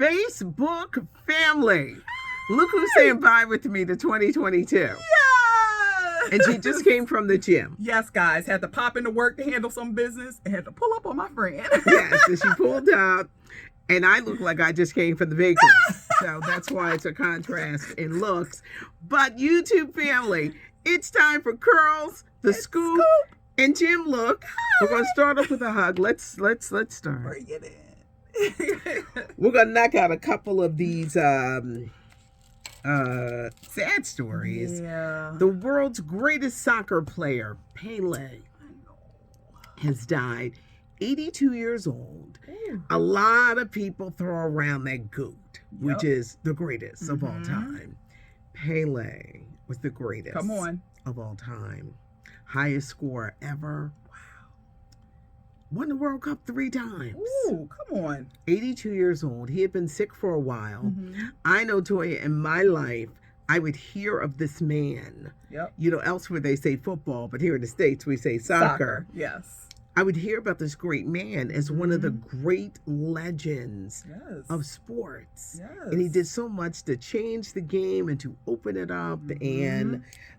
Facebook family. Look who's saying bye with me to 2022. Yes! And she just came from the gym. Yes, guys. Had to pop into work to handle some business and had to pull up on my friend. Yes, and she pulled up, and I look like I just came from the bakery. So that's why it's a contrast in looks. But YouTube family, it's time for Curls, the scoop, and Jim look. We're going to start off with a hug. Let's start. Bring it in. We're going to knock out a couple of these sad stories. Yeah. The world's greatest soccer player, Pele, has died, 82 years old. Ooh. A lot of people throw around that GOAT, which is the greatest of all time. Pele was the greatest of all time. Highest scorer ever. Won the World Cup 3 times. Ooh, come on. 82 years old. He had been sick for a while. I know, Toya, in my life, I would hear of this man. Yep. You know, elsewhere they say football, but here in the States we say soccer. Yes. I would hear about this great man as one of the great legends of sports. Yes. And he did so much to change the game and to open it up.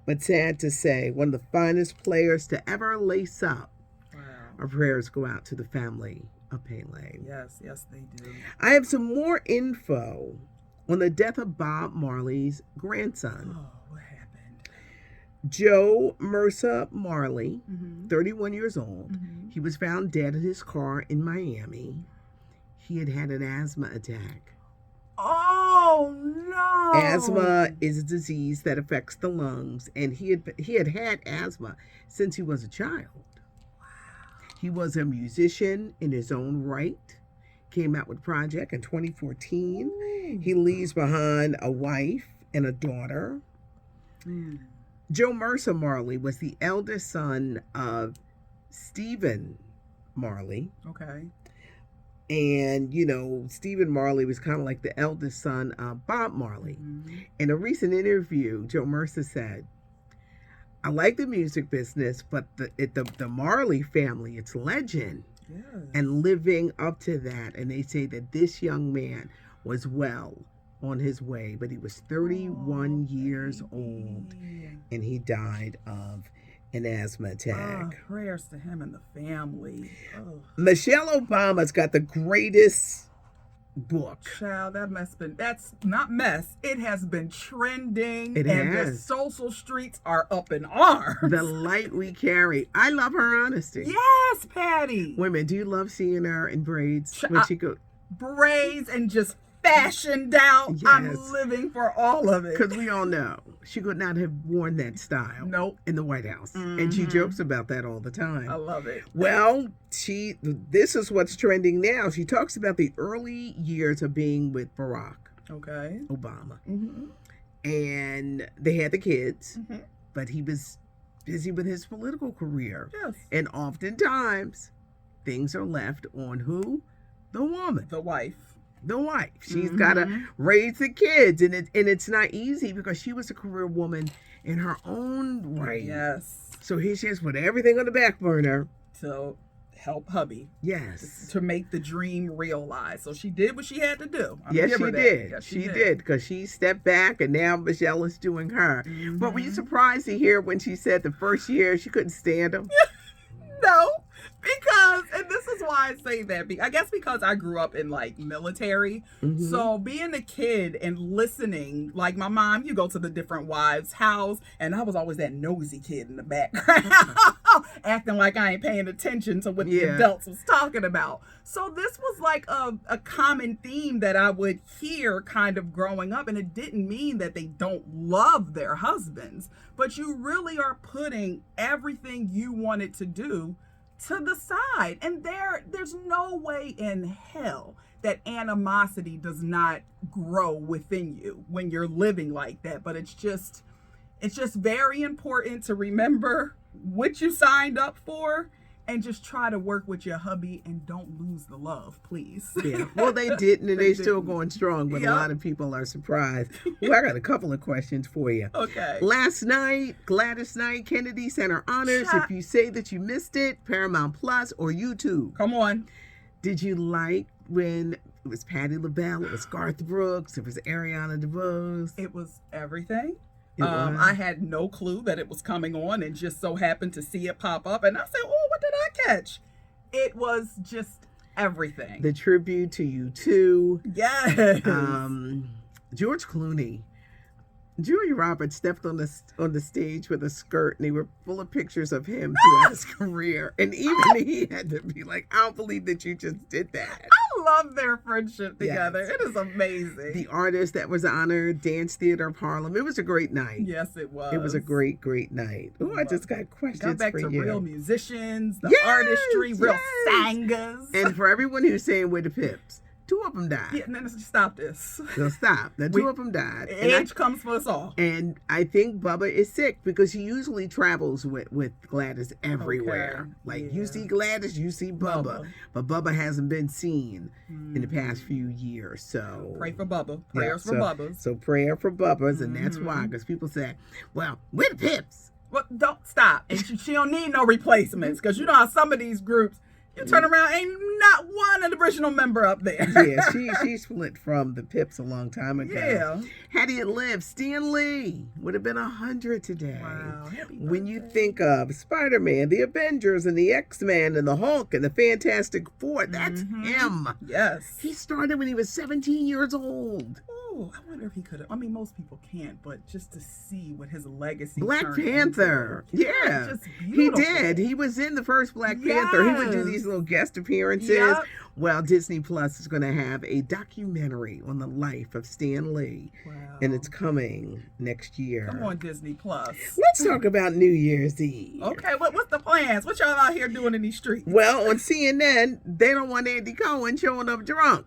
But sad to say, one of the finest players to ever lace up. Our prayers go out to the family of Pele. Yes, yes, they do. I have some more info on the death of Bob Marley's grandson. Oh, what happened? Joe Mercer Marley, 31 years old. He was found dead in his car in Miami. He had had an asthma attack. Oh, no. Asthma is a disease that affects the lungs, and he had had asthma since he was a child. He was a musician in his own right. Came out with Project in 2014. Ooh. He leaves behind a wife and a daughter. Joe Mercer Marley was the eldest son of Stephen Marley. Okay. And, you know, Stephen Marley was kind of like the eldest son of Bob Marley. In a recent interview, Joe Mercer said, I like the music business, but the Marley family, it's legend. Yes. And living up to that. And they say that this young man was well on his way, but he was 31 years old, and he died of an asthma attack. Prayers to him and the family. Michelle Obama's got the greatest book. Child, that's not mess. It has been trending. It and has. The social streets are up in arms. The light we carry. I love her honesty. Yes, Patty. Women, do you love seeing her in braids when she go? Braids and just fashioned out. Yes. I'm living for all of it. Because we all know she could not have worn that style. Nope. In the White House. And she jokes about that all the time. I love it. Well, this is what's trending now. She talks about the early years of being with Barack Obama. And they had the kids, but he was busy with his political career. Yes. And oftentimes, things are left on who? The woman. The wife. The wife. She's got to raise the kids, and it's not easy because she was a career woman in her own right. Yes. So here she is put everything on the back burner to help hubby. Yes. To make the dream realized. So she did what she had to do. Yes, she did. Yes, she did because she stepped back, and now Michelle is doing her. But were you surprised to hear when she said the first year she couldn't stand him? No. Because, and this is why I say that, I guess because I grew up in like military. So being a kid and listening, like my mom, you go to the different wives' house, and I was always that nosy kid in the background, acting like I ain't paying attention to what the adults was talking about. So this was like a common theme that I would hear kind of growing up, and it didn't mean that they don't love their husbands, but you really are putting everything you wanted to do to the side. And there's no way in hell that animosity does not grow within you when you're living like that. But it's just very important to remember what you signed up for and just try to work with your hubby and don't lose the love, please. Yeah. Well, they didn't, and they're still going strong, but a lot of people are surprised. Well, I got a couple of questions for you. Okay. Last night, Gladys Knight, Kennedy Center Honors. If you say that you missed it, Paramount Plus or YouTube. Come on. Did you like when It was Patti LaBelle. It was Garth Brooks. It was Ariana DeVos. It was everything. It was. I had no clue that it was coming on and just so happened to see it pop up. And I said, oh, what did I catch? It was just everything. The tribute to U2. Yes. George Clooney. Julia Roberts stepped on the stage with a skirt, and they were full of pictures of him throughout his career. And even he had to be like, I don't believe that you just did that. I love their friendship together. Yes. It is amazing. The artist that was honored, Dance Theater of Harlem. It was a great night. Yes, it was. It was a great, great night. Oh, I just got questions Got back for to you. real musicians, the Yes, artistry, real yes. singers. And for everyone who's saying we're the Pips, two of them died. Yeah, and then stop this. So stop. The two of them died. Age comes for us all. And I think Bubba is sick because he usually travels with Gladys everywhere. Okay. Like you see Gladys, you see Bubba. But Bubba hasn't been seen in the past few years. So pray for Bubba. Prayers for Bubba's. So prayer for Bubba's, and that's why. Because people say, well, we're the Pips. Well, don't stop. And she don't need no replacements. Because you know how some of these groups, you turn around, ain't not one original member up there. Yeah, she split from the Pips a long time ago. Yeah. Had he lived, Stan Lee would have been 100 today. Wow. When you think of Spider-Man, the Avengers, and the X-Men, and the Hulk, and the Fantastic Four, that's him. Yes. He started when he was 17 years old. Oh, I wonder if he could have. I mean, most people can't, but just to see what his legacy. Black turned Panther. into. Yeah. Just He beautiful. did. He was in the first Black Panther. He would do these little guest appearances. Yep. Well, Disney Plus is going to have a documentary on the life of Stan Lee. Wow. And it's coming next year. Come on, Disney Plus. Let's talk about New Year's Eve. Okay, what's the plans? What y'all out here doing in these streets? Well, on CNN, they don't want Andy Cohen showing up drunk.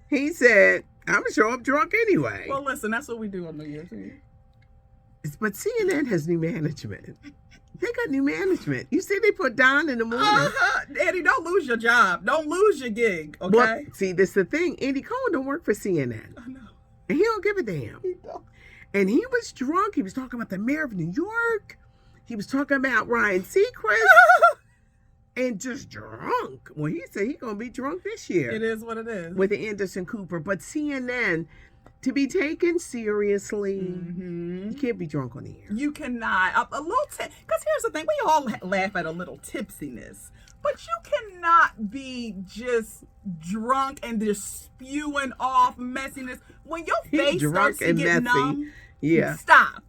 He said, I'm going to show up drunk anyway. Well, listen, that's what we do on New Year's Eve. But CNN has new management. They got new management. You see, they put Don in the morning. Eddie, don't lose your job. Don't lose your gig, okay? Well, see, this is the thing. Andy Cohen don't work for CNN. I know. And he don't give a damn. He don't. And he was drunk. He was talking about the mayor of New York. He was talking about Ryan Seacrest. And just drunk. Well, he said he's going to be drunk this year. It is what it is. With Anderson Cooper. But CNN, to be taken seriously, you can't be drunk on the air. You cannot. A little because here's the thing. We all laugh at a little tipsiness. But you cannot be just drunk and just spewing off messiness. When your face starts to get numb, stop.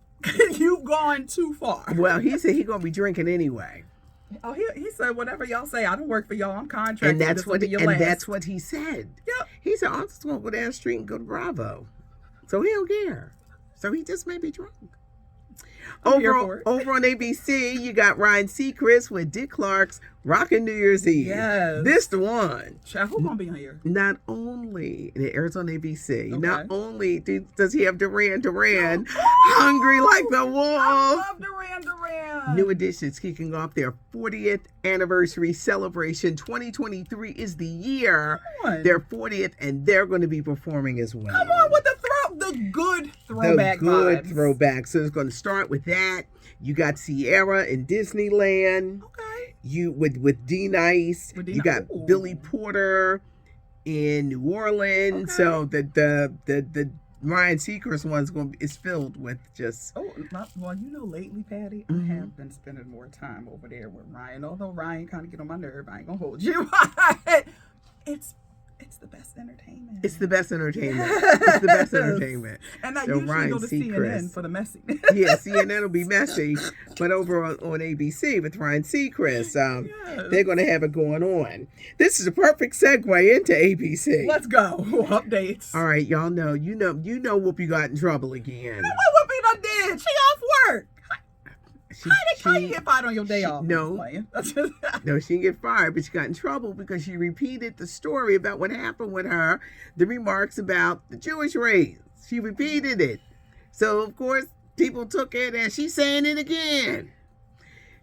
You've gone too far. Well, he said he's going to be drinking anyway. Oh, he said, whatever y'all say, I don't work for y'all. I'm contracted. And that's what he said. Yep. He said, I'm just going to go down the street and go to Bravo. So he don't care. So he just may be drunk. Over on ABC, you got Ryan Seacrest with Dick Clark's Rockin' New Year's Eve. Yes. This the one. Child, who's going to be on here? Not only, it airs on ABC, not only does he have Duran Duran, Hungry Like the Wolf. I love Duran. New Edition's kicking off their 40th anniversary celebration. 2023 is the year. Their 40th, and they're going to be performing as well. Come on with the good throwback vibes. Throwback. So it's going to start with that. You got Sierra in Disneyland. Okay. You with D Nice. You got Billy Porter in New Orleans. Okay. So the Ryan Seacrest is filled with just. Oh, well, you know, lately, Patty, I have been spending more time over there with Ryan. Although Ryan kind of get on my nerve, I ain't gonna hold you. It's the best entertainment. It's the best entertainment. It's the best entertainment. And I usually go to CNN for the messy. Yeah, CNN will be messy, but over on ABC with Ryan Seacrest, they're going to have it going on. This is a perfect segue into ABC. Let's go. Updates. All right, y'all know, you know, Whoopi got in trouble again. What Whoopi done did? She off work. How you get fired on your day off? No, no, she didn't get fired, but she got in trouble because she repeated the story about what happened with her, the remarks about the Jewish race. She repeated it. So, of course, people took it as she's saying it again.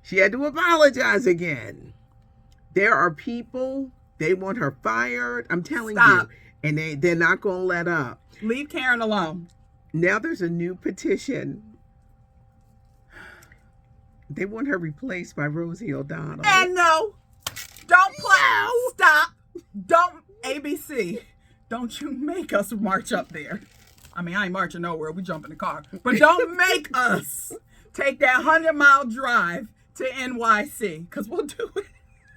She had to apologize again. There are people, they want her fired. I'm telling you. And they're not going to let up. Leave Karen alone. Now there's a new petition. They want her replaced by Rosie O'Donnell. And no, don't play. No. Stop. Don't. ABC, don't you make us march up there. I mean, I ain't marching nowhere. We jump in the car. But don't make us take that 100-mile drive to NYC, because we'll do it.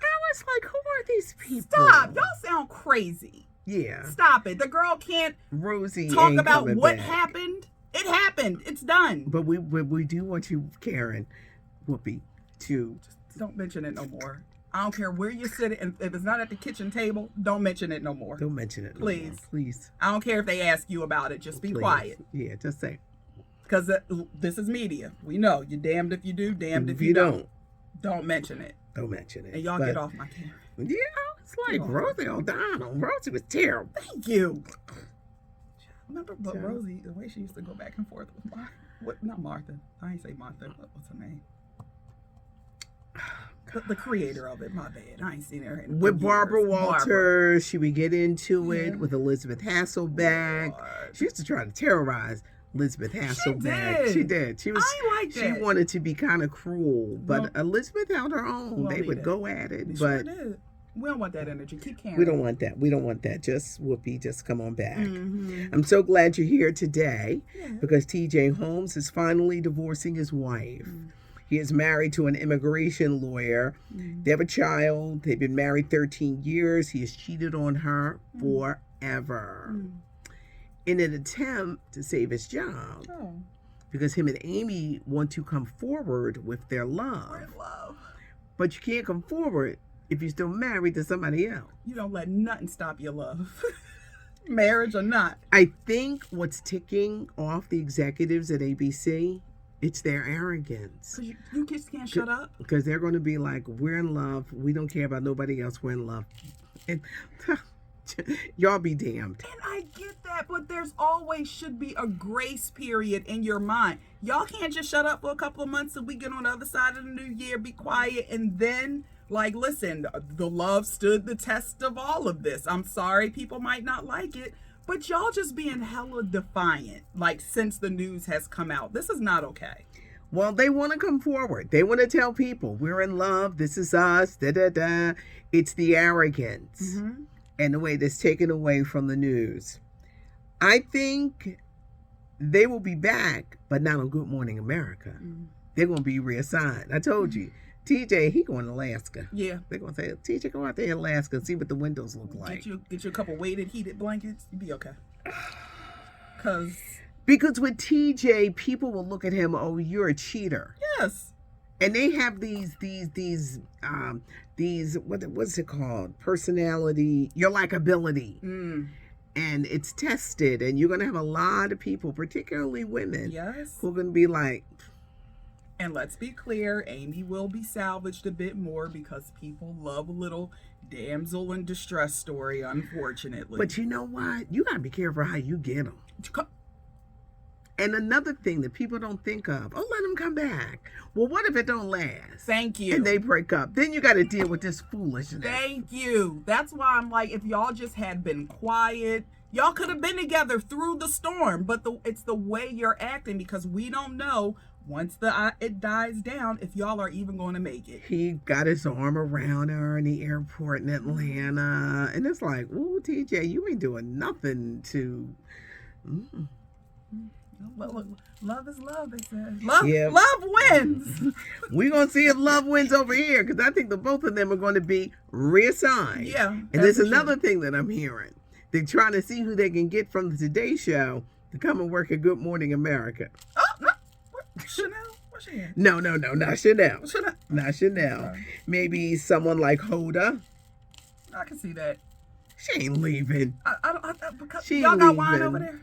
I was like, who are these people? Stop. Y'all sound crazy. Yeah. Stop it. The girl can't Rosie talk about what back. happened. It happened. It's done. But we do want you, Karen, Whoopi, to... Just don't mention it no more. I don't care where you're sitting. And if it's not at the kitchen table, don't mention it no more. Don't mention it. Please. No more. Please. I don't care if they ask you about it. Just be quiet. Yeah, just say. Because this is media. We know. You're damned if you do, damned if you don't. Don't mention it. Don't mention it. And y'all get off my camera. Yeah, it's like Rosie O'Donnell. Rosie was terrible. Thank you. Remember Rosie, the way she used to go back and forth with not Martha. I ain't say Martha. What's her name? The creator of it. My bad. I ain't seen her in with Barbara years. Walters. She would get into it with Elizabeth Hasselbeck. Lord. She used to try to terrorize Elizabeth Hasselbeck. She did. She was. I like that. She wanted to be kind of cruel, but Elizabeth held her own. They would go at it, They but sure did. We don't want that energy. Keep carrying. we don't want that. We don't want that. Just Whoopi, just come on back. I'm so glad you're here today because TJ Holmes is finally divorcing his wife. He is married to an immigration lawyer. They have a child. They've been married 13 years. He has cheated on her forever in an attempt to save his job because him and Amy want to come forward with their love. But you can't come forward if you're still married to somebody else. You don't let nothing stop your love. Marriage or not. I think what's ticking off the executives at ABC, it's their arrogance. You just can't shut up. Because they're going to be like, we're in love. We don't care about nobody else. We're in love. And y'all be damned. And I get that, but there's always should be a grace period in your mind. Y'all can't just shut up for a couple of months and we get on the other side of the new year, be quiet, and then, like, listen, the love stood the test of all of this. I'm sorry, people might not like it, but y'all just being hella defiant, like, since the news has come out. This is not okay. Well, they want to come forward. They want to tell people, we're in love, this is us, da-da-da. It's the arrogance and the way that's taken away from the news. I think they will be back, but not on Good Morning America. They're going to be reassigned. I told you. TJ, he going to Alaska. Yeah. They're going to say, TJ, go out there in Alaska and see what the windows look like. Get you a couple weighted, heated blankets. You'll be okay. Because with TJ, people will look at him, oh, you're a cheater. Yes. And they have these what's it called? Personality, your likability. And it's tested. And you're going to have a lot of people, particularly women, who are going to be like... And let's be clear, Amy will be salvaged a bit more because people love a little damsel in distress story, unfortunately. But you know what? You got to be careful how you get them. And another thing that people don't think of, let them come back. Well, what if it don't last? Thank you. And they break up. Then you got to deal with this foolishness. Thank you. That's why I'm like, if y'all just had been quiet, y'all could have been together through the storm. But it's the way you're acting because we don't know once it dies down if y'all are even going to make it. He got his arm around her in the airport in Atlanta. And it's like, ooh, TJ, you ain't doing nothing to... Love is love, they said. Love wins. We're going to see if love wins over here because I think the both of them are going to be reassigned. Yeah. And there's another thing that I'm hearing. They're trying to see who they can get from the Today Show to come and work at Good Morning America. Oh, no. Chanel? Where's she at? No, not Chanel. Not Chanel. Sorry. Maybe someone like Hoda. I can see that. She ain't leaving. Because y'all got wine over there?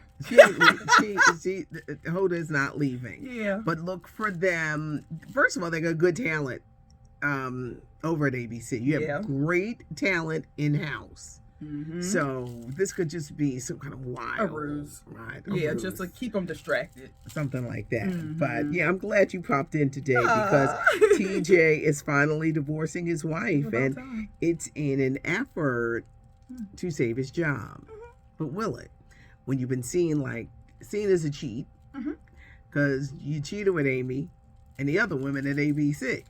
Hoda is not leaving. Yeah. But look for them. First of all, they got good talent over at ABC. You have great talent in-house. So this could just be some kind of wild. A ruse. Right? Just to keep them distracted. Something like that. But yeah, I'm glad you popped in today because TJ is finally divorcing his wife. And it's in an effort to save his job. But will it? When you've been seen as a cheat, because you cheated with Amy and the other women at ABC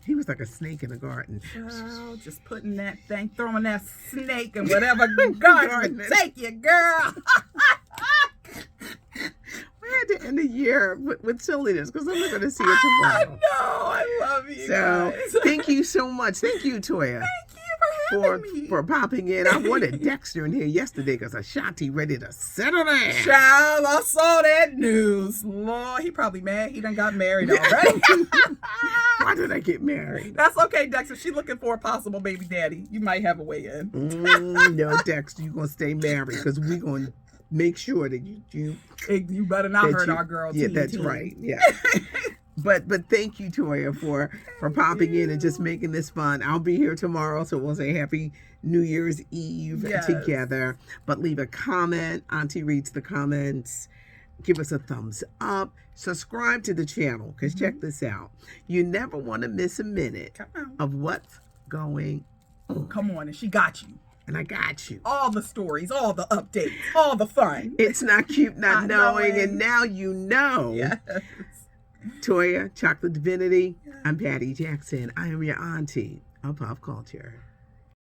He was like a snake in the garden. Girl, just putting that thing, throwing that snake in whatever garden would take you, girl. We're at the end of the year with silliness because I'm not going to see it tomorrow. I know. I love you So guys. thank you so much. Thank you, Toya. Thank you for having me. For popping in. I wanted Dexter in here yesterday because Ashanti ready to settle down. Child, I saw that news. Lord, he probably mad. He done got married already. Why did I get married? That's okay, Dexter. She looking for a possible baby daddy. You might have a way in. No, Dexter, you're going to stay married because we're going to make sure that you better not hurt our girl. Yeah, that's right. Yeah. But thank you, Toya, for popping in and just making this fun. I'll be here tomorrow, so we'll say Happy New Year's Eve together. But leave a comment. Auntie reads the comments. Give us a thumbs up. Subscribe to the channel, because check this out. You never want to miss a minute of what's going on. Come on, and she got you. And I got you. All the stories, all the updates, all the fun. It's not cute not knowing, and now you know. Yes. Toya, Chocolate Divinity. I'm Patty Jackson. I am your auntie of pop culture.